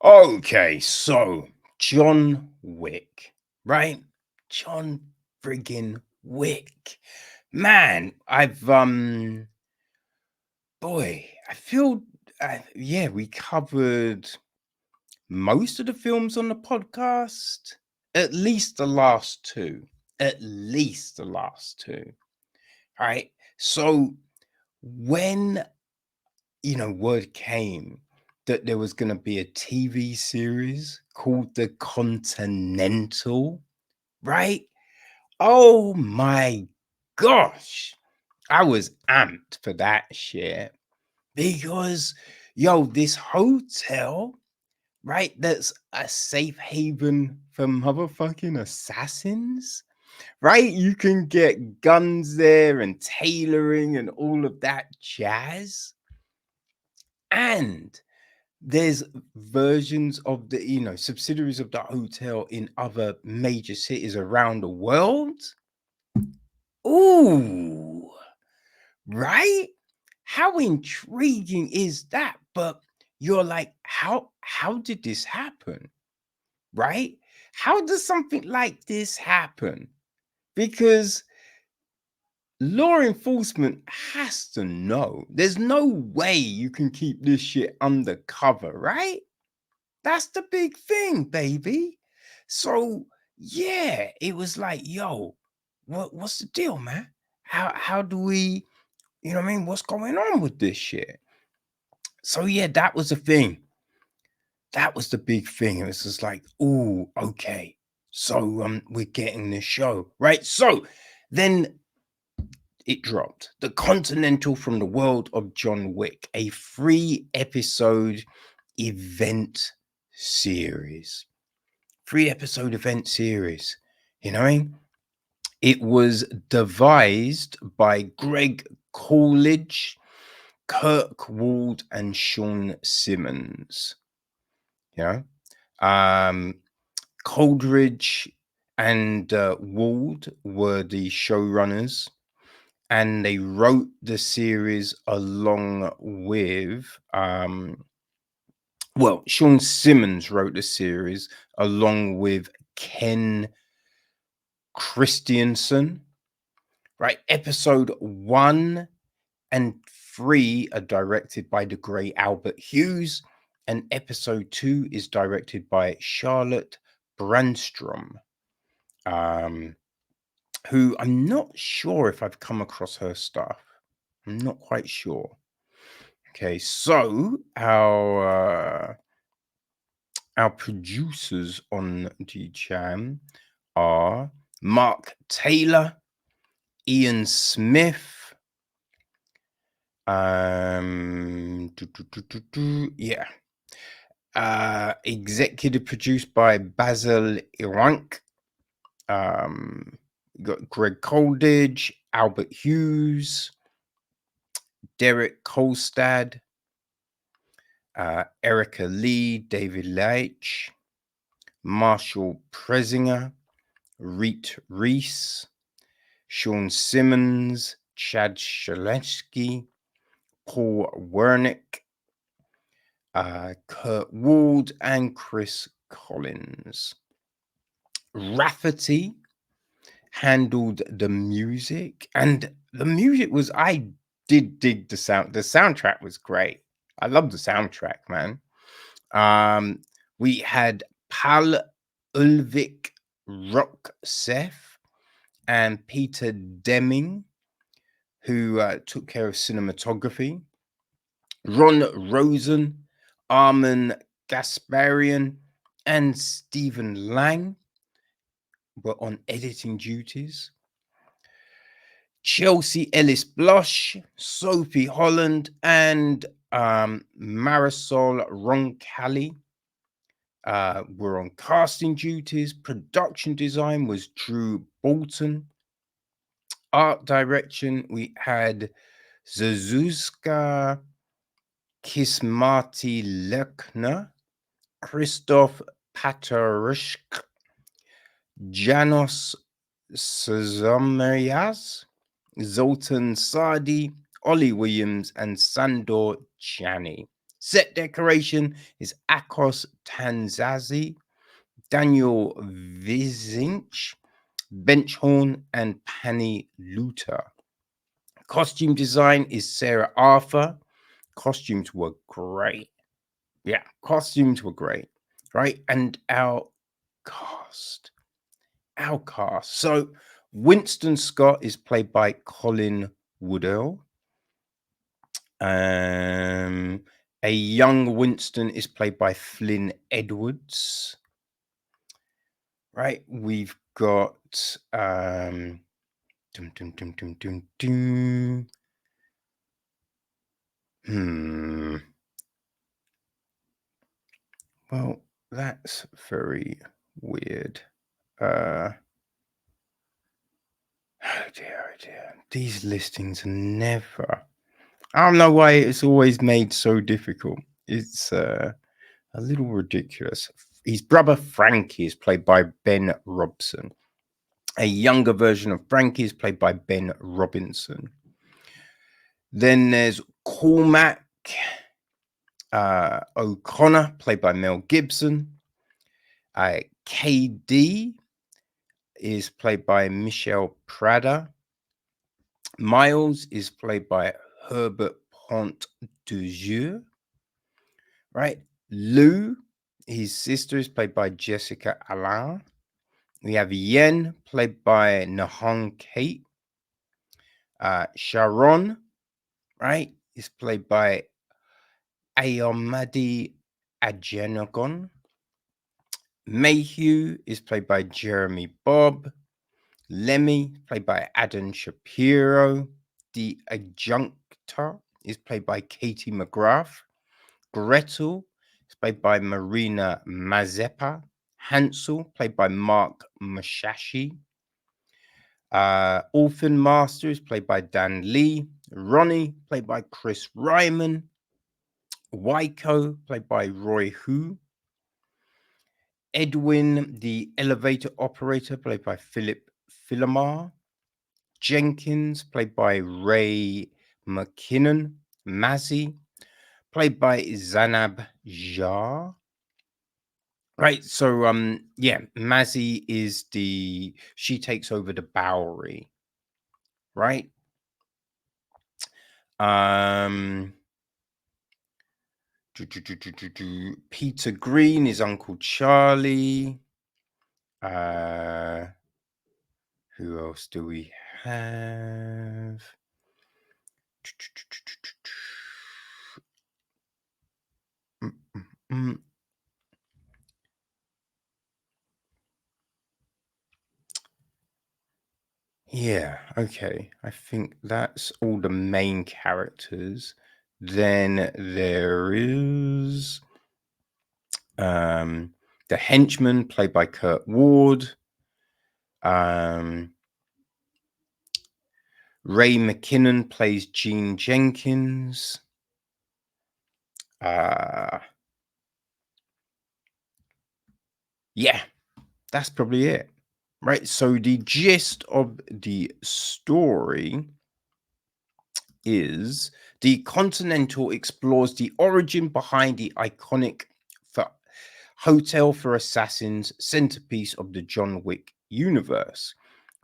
Okay, so John Wick, right? John friggin' Wick. Man, I feel yeah, we covered most of the films on the podcast, at least the last two. At least the last two. Right? So when word came that there was going to be a TV series called The Continental, right? Oh my gosh. I was amped for that shit because, this hotel, right? That's a safe haven for motherfucking assassins, right? You can get guns there and tailoring and all of that jazz. And there's versions of the subsidiaries of the hotel in other major cities around the world. Ooh, right? How intriguing is that? But you're like, how did this happen? Right? How does something like this happen? Because law enforcement has to know. There's no way you can keep this shit undercover, right? That's the big thing, baby. So yeah, it was like, yo, what's the deal, man? How do we, what's going on with this shit? So yeah, that was the thing. That was the big thing. It was just like, oh, okay. So we're getting this show, right? So then it dropped. The Continental from the World of John Wick, a 3-episode event series. 3-episode event series. You know what I mean? It was devised by Greg Coolidge, Kirk Wald, and Shawn Simmons. You know? Coldridge and Wald were the showrunners, and they wrote the series along with Shawn Simmons wrote the series along with Ken Christiansen, right? Episode 1 and 3 are directed by the great Albert Hughes, and episode 2 is directed by Charlotte Brändström, who I'm not sure if I've come across her stuff. I'm not quite sure. Okay, so our producers on GCham are Mark Taylor, Ian Smith, executive produced by Basil Irank, got Greg Coolidge, Albert Hughes, Derek Kolstad, Erica Lee, David Leitch, Marshall Presinger, Reet Reese, Shawn Simmons, Chad Shalensky, Paul Wernick, Kurt Wald, and Chris Collins. Rafferty handled the music, and the music was, I did dig the sound. The soundtrack was great. I love the soundtrack, man. We had Pal Ulvik Rockseth and Peter Deming, who took care of cinematography. Ron Rosen, Armin Gasparian, and Stephen Lang were on editing duties. Chelsea Ellis Blush, Sophie Holland, and Marisol Roncalli were on casting duties. Production design was Drew Bolton. Art direction, we had Zuzka Kismati Lekner, Christoph Paterishk, Janos Sazamarias, Zoltan Sadi, Ollie Williams, and Sandor Chani. Set decoration is Akos Tanzazi, Daniel Vizinch, Benchhorn, and Penny Luter. Costume design is Sarah Arthur. Costumes were great. Yeah, costumes were great, right? And cast, our cast. So Winston Scott is played by Colin Woodell. A young Winston is played by Flynn Edwards. Right, we've got dum, dum, dum, dum, dum, dum. Well, that's very weird. Oh dear, oh dear. These listings are never. I don't know why it's always made so difficult. It's a little ridiculous. His brother Frankie is played by Ben Robson. A younger version of Frankie is played by Ben Robinson. Then there's Cormac O'Connor, played by Mel Gibson. KD is played by Michelle Prada. Miles is played by Herbert Pont du Jeu. Right? Lou, his sister, is played by Jessica Alain. We have Yen, played by Nahong Kate. Sharon, right, is played by Ayomadi Ajenogon. Mayhew is played by Jeremy Bobb. Lemmy, played by Adam Shapiro. The Adjunctor is played by Katie McGrath. Gretel is played by Marina Mazeppa. Hansel, played by Mark Mashashi. Orphan Master is played by Dan Lee. Ronnie, played by Chris Ryman. Waiko, played by Roy Hu. Edwin, the elevator operator, played by Philip Philomar. Jenkins, played by Ray McKinnon. Mazzy, played by Zanab Jar. Right, so yeah, Mazzy is she takes over the Bowery, right? Peter Green is Uncle Charlie. Who else do we have? Yeah, okay. I think that's all the main characters. Then there is the henchman, played by Kurt Ward. Ray McKinnon plays Gene Jenkins. Yeah, that's probably it. Right, so the gist of the story is the Continental explores the origin behind the iconic Hotel for Assassins centerpiece of the John Wick universe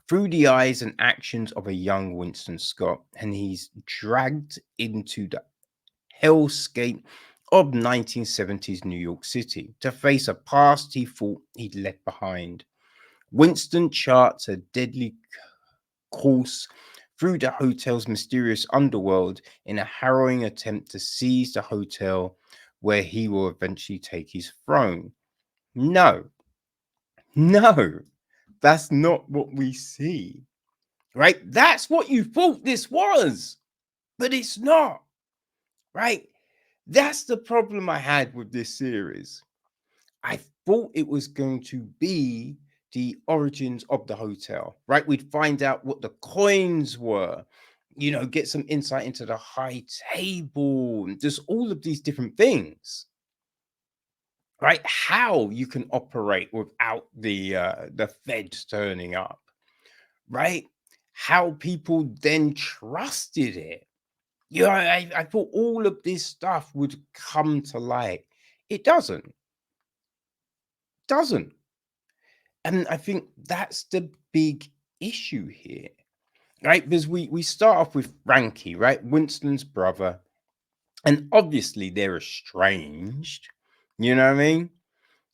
through the eyes and actions of a young Winston Scott, and he's dragged into the hellscape of 1970s New York City to face a past he thought he'd left behind. Winston charts a deadly course through the hotel's mysterious underworld in a harrowing attempt to seize the hotel where he will eventually take his throne. No, that's not what we see, right? That's what you thought this was, but it's not, right? That's the problem I had with this series. I thought it was going to be the origins of the hotel, right? We'd find out what the coins were, get some insight into the high table, and just all of these different things, right? How you can operate without the feds turning up, right? How people then trusted it, Yeah, I thought all of this stuff would come to light. It doesn't. And I think that's the big issue here, right? Because we start off with Frankie, right? Winston's brother, and obviously they're estranged. You know what I mean?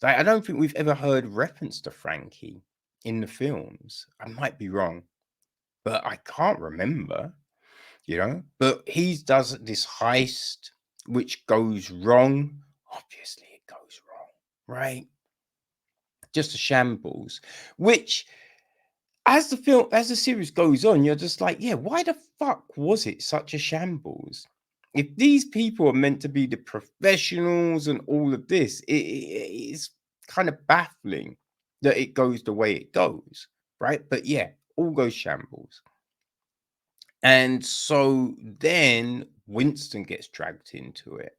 Like, I don't think we've ever heard reference to Frankie in the films. I might be wrong, but I can't remember, you know. But he does this heist, which goes wrong. Obviously, it goes wrong, right? Just a shambles, which as the series goes on, you're just like, yeah, why the fuck was it such a shambles? If these people are meant to be the professionals and all of this, it's kind of baffling that it goes the way it goes, right? But yeah, all goes shambles. And so then Winston gets dragged into it,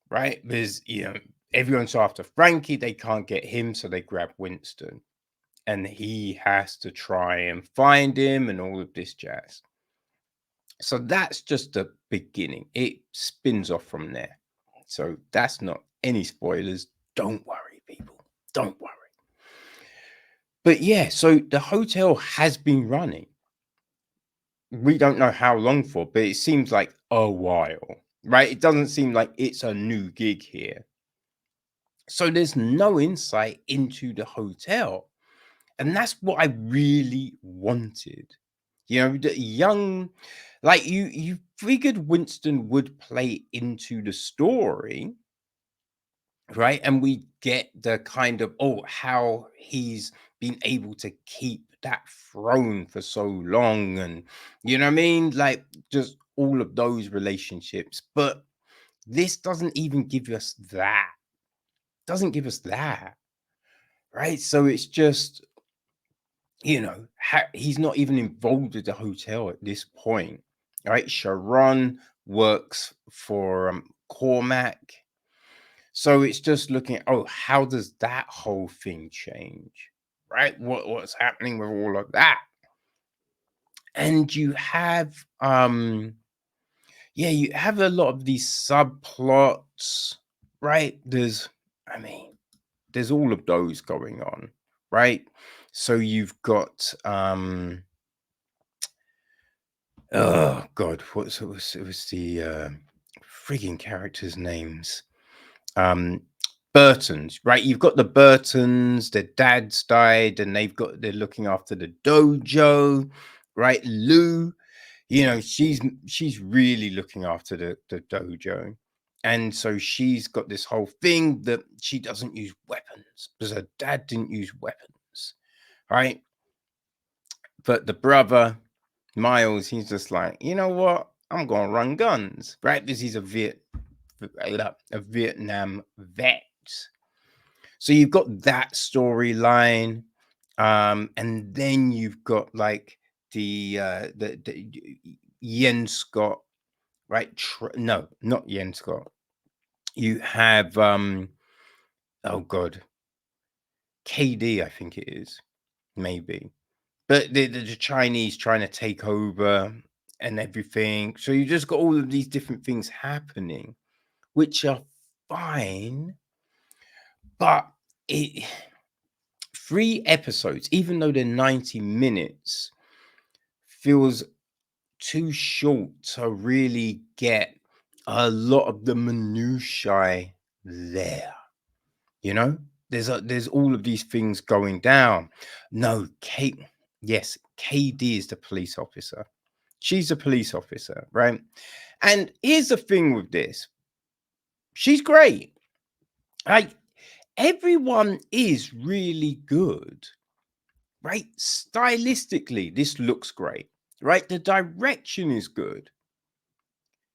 right? Because, you know, everyone's after Frankie, they can't get him, so they grab Winston. And he has to try and find him and all of this jazz. So that's just the beginning. It spins off from there. So that's not any spoilers. Don't worry, people. Don't worry. But yeah, so the hotel has been running. We don't know how long for, but it seems like a while, right? It doesn't seem like it's a new gig here. So there's no insight into the hotel. And that's what I really wanted. You know, the young, like you figured Winston would play into the story, right? And we get the kind of, oh, how he's been able to keep that throne for so long. And you know what I mean? Like just all of those relationships. But this doesn't even give us that. Doesn't give us that. Right. So it's just, you know, he's not even involved with the hotel at this point, right? Sharon works for Cormac. So it's just looking at, oh, how does that whole thing change, right? What's happening with all of that? And you have, yeah, you have a lot of these subplots, right? I mean, there's all of those going on, right? So you've got, oh God, it was the frigging characters' names? Um, Burtons, right? You've got the Burtons, their dads died, and they're looking after the dojo, right? Lou, you know, she's really looking after the dojo. And so she's got this whole thing that she doesn't use weapons because her dad didn't use weapons, right? But the brother, Miles, he's just like, you know what? I'm gonna run guns, right? Because he's a Vietnam vet. So you've got that storyline, and then you've got like the Yen Scott, right? No, not Yen Scott. You have oh god, KD, I think it is, maybe. But the Chinese trying to take over and everything. So you just got all of these different things happening, which are fine, but it 3 episodes, even though they're 90 minutes, feels too short to really get a lot of the minutiae there. You know, there's all of these things going down. No, yes, KD is the police officer. She's a police officer, right? And here's the thing with this. She's great. Like everyone is really good, right? Stylistically, this looks great, right? The direction is good.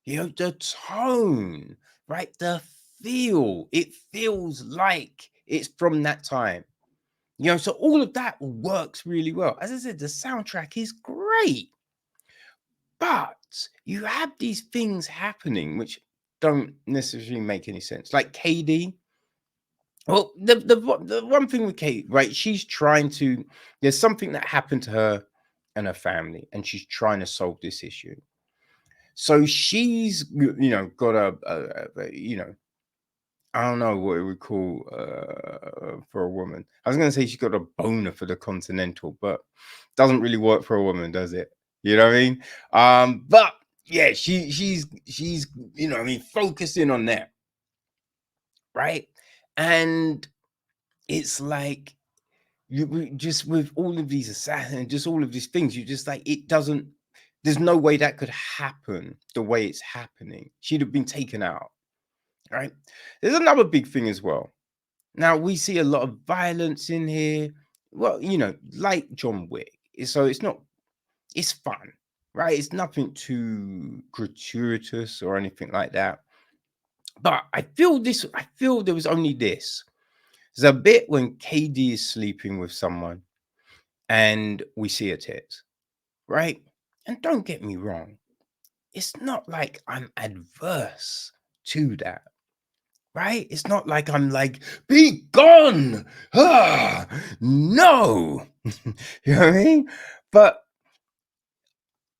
You know, the tone, right? The feel, it feels like it's from that time. You know, so all of that works really well. As I said, the soundtrack is great. But you have these things happening which don't necessarily make any sense. Like KD. Well, the one thing with Kate, right? She's trying to. There's something that happened to her and her family, and she's trying to solve this issue. So she's got I don't know what it would call for a woman. I was gonna say she's got a boner for the Continental, but doesn't really work for a woman, does it? You know what I mean? But yeah, she's focusing on that, right? And it's like just with all of these assassins, just all of these things, you just like it doesn't. There's no way that could happen the way it's happening. She'd have been taken out, right? There's another big thing as well. Now we see a lot of violence in here. Well, like John Wick. So it's fun, right? It's nothing too gratuitous or anything like that. But I feel there was only this. There's a bit when KD is sleeping with someone and we see a tit, right? And don't get me wrong, it's not like I'm adverse to that. Right? It's not like I'm like, be gone. No. You know what I mean? But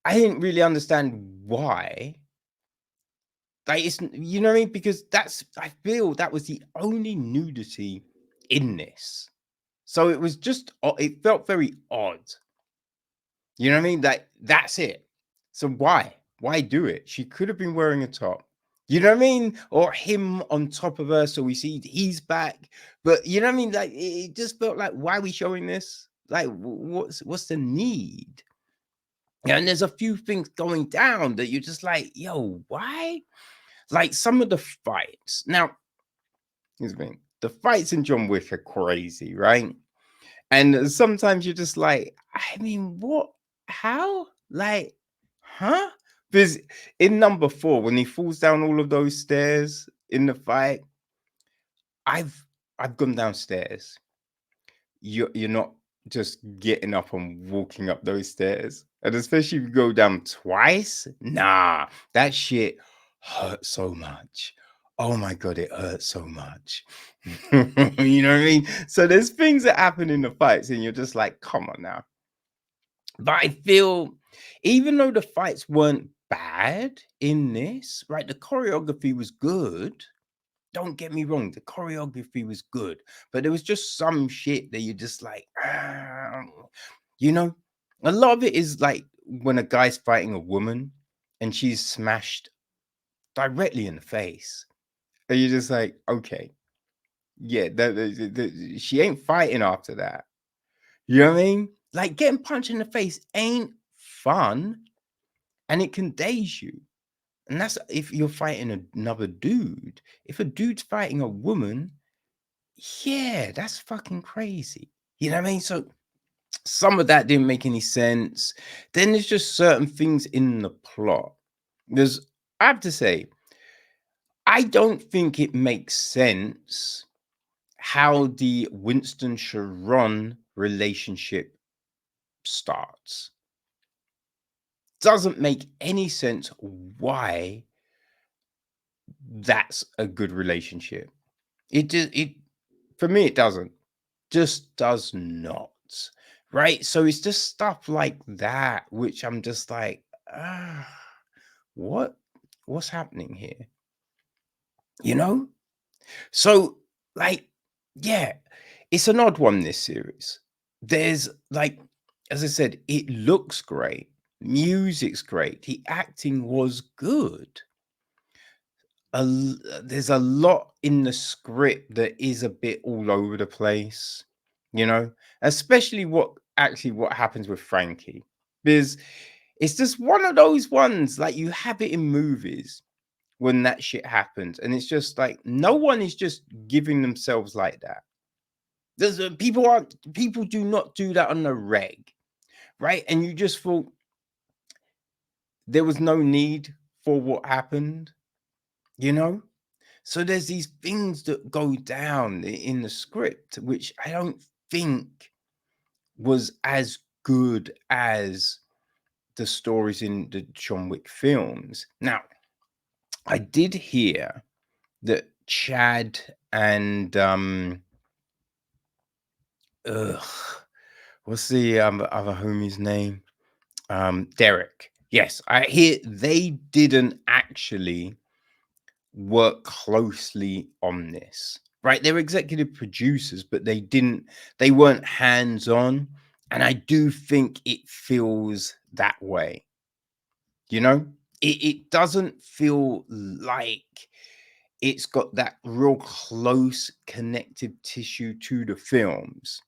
I didn't really understand why. Like, it's, you know what I mean? Because I feel that was the only nudity in this. So it was just, it felt very odd. You know what I mean? Like, that's it. So why? Why do it? She could have been wearing a top. You know what I mean? Or him on top of her, so we see he's back. But you know what I mean? Like it just felt like, why are we showing this? Like, what's the need? Yeah, and there's a few things going down that you're just like, yo, why? Like some of the fights. Now, here's the thing: the fights in John Wick are crazy, right? And sometimes you're just like, I mean, what? How? Like, huh? Because in number 4, when he falls down all of those stairs in the fight, I've gone downstairs. You're not just getting up and walking up those stairs. And especially if you go down twice, nah, that shit hurt so much. Oh my god, it hurts so much. You know what I mean? So there's things that happen in the fights, and you're just like, come on now. But I feel, even though the fights weren't bad in this, right? The choreography was good. Don't get me wrong, the choreography was good, but there was just some shit that you're just like, you know, a lot of it is like when a guy's fighting a woman and she's smashed directly in the face, and you're just like, okay, yeah, she ain't fighting after that. You know what I mean? Like getting punched in the face ain't fun, and it can daze you. And that's if you're fighting another dude. If a dude's fighting a woman, yeah, that's fucking crazy. You know what I mean? So some of that didn't make any sense. Then there's just certain things in the plot. There's, I have to say, I don't think it makes sense how the Winston Sharon relationship starts. Doesn't make any sense why that's a good relationship. It for me it doesn't. Just does not. Right? So it's just stuff like that which I'm just like, ah, what's happening here? You know? So like, yeah, it's an odd one, this series. There's like, as I said, it looks great. Music's great. The acting was good. There's a lot in the script that is a bit all over the place, especially what happens with Frankie, because it's just one of those ones like you have it in movies when that shit happens, and it's just like no one is just giving themselves like that. People do not do that on the reg, right? And you just thought there was no need for what happened, you know. So there's these things that go down in the script, which I don't think was as good as the stories in the John Wick films. Now, I did hear that Chad and ugh, what's the other homie's name? Derek. Yes, I hear they didn't actually work closely on this, right? They're executive producers, but they weren't hands-on. And I do think it feels that way, you know? It doesn't feel like it's got that real close connective tissue to the films,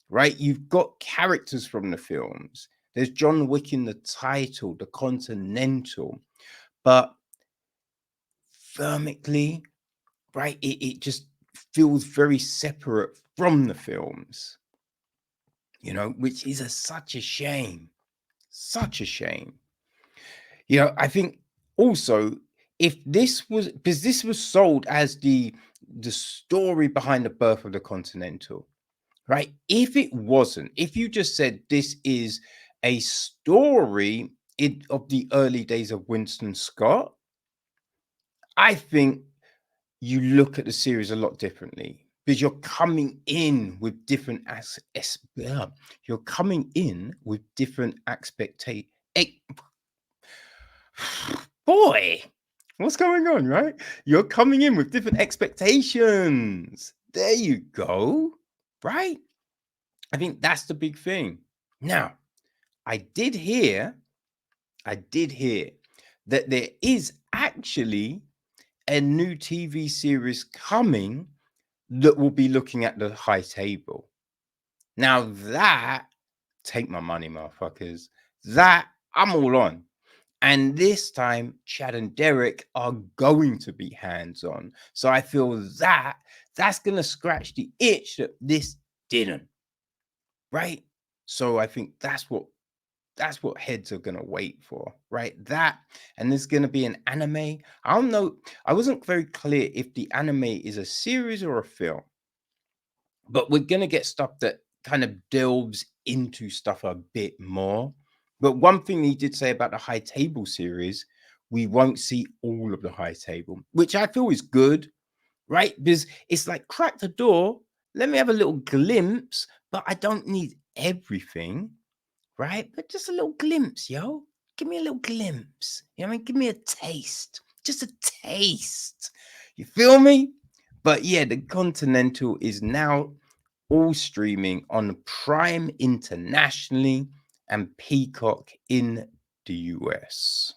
right? You've got characters from the films. There's John Wick in the title, the Continental, but firmically, right? It just feels very separate from the films, which is such a shame. Such a shame. I think also if this was because this was sold as the story behind the birth of the Continental, right? If it wasn't, if you just said this is a story of the early days of Winston Scott, I think you look at the series a lot differently because you're coming in with different you're coming in with different expectations. Boy, what's going on, right? You're coming in with different expectations. There you go, right? I think that's the big thing. Now, I did hear, I did hear that there is actually a new TV series coming that will be looking at the high table. Now that, take my money, motherfuckers. That I'm all on. And this time, Chad and Derek are going to be hands-on. So I feel that that's going to scratch the itch that this didn't. Right? So I think that's what heads are going to wait for, right? That, and there's going to be an anime. I don't know. I wasn't very clear if the anime is a series or a film, but we're going to get stuff that kind of delves into stuff a bit more. But one thing he did say about the High Table series, we won't see all of the High Table, which I feel is good, right? Because it's like crack the door, let me have a little glimpse, but I don't need everything, right? But just a little glimpse, yo. Give me a little glimpse. You know what I mean? Give me a taste. Just a taste. You feel me? But yeah, the Continental is now all streaming on Prime internationally and Peacock in the US.